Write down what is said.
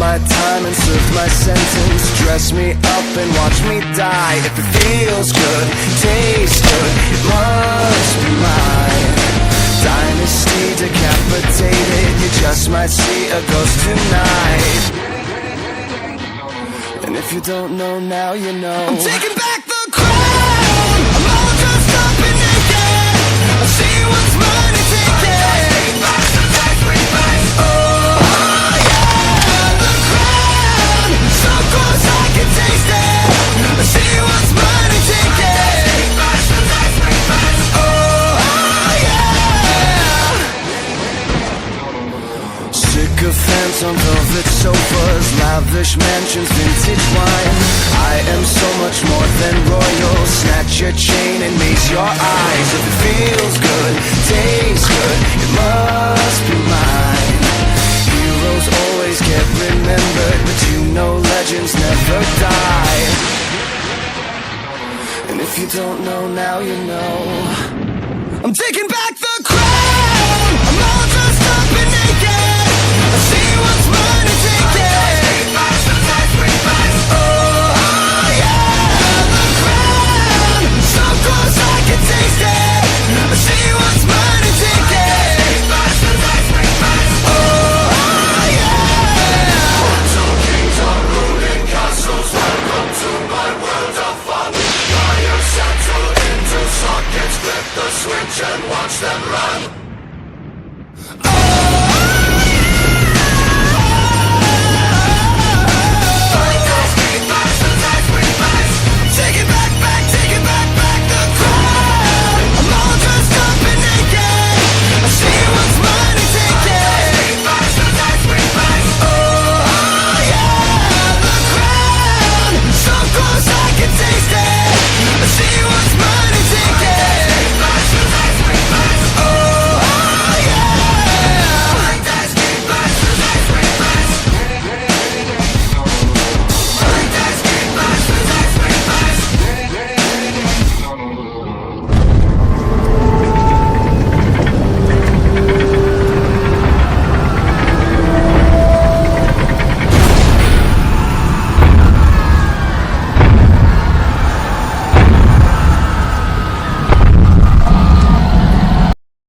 my time and served my sentence. Dress me up and watch me die. If it feels good, tastes good, it must be mine. Dynasty decapitated, you just might see a ghost tonight. And if you don't know now, you know. I'm taking back the crown. I'm all dressed up and naked. I see what's mine and take it. Oh yeah, the crown, so close I can taste it. I see what's mine and take it. Oh yeah. Sycophants on velvet sofas, lavish mansions, vintage wine. I am so much more than royal. Snatch your chain and maze your eyes. If it feels good, tastes good, it must be mine. Heroes always get remembered, but you know legends never die. And if you don't know now, you know. I'm taking back the crown. I'm all dressed up and naked. I see what's mine and take it. Oh yeah, the crown, so close I can taste it. I see what's mine and take it. Oh yeah. Mortal kings are ruling castles. Welcome to my world of fun. Wires settle into sockets. Flip the switch and watch them run.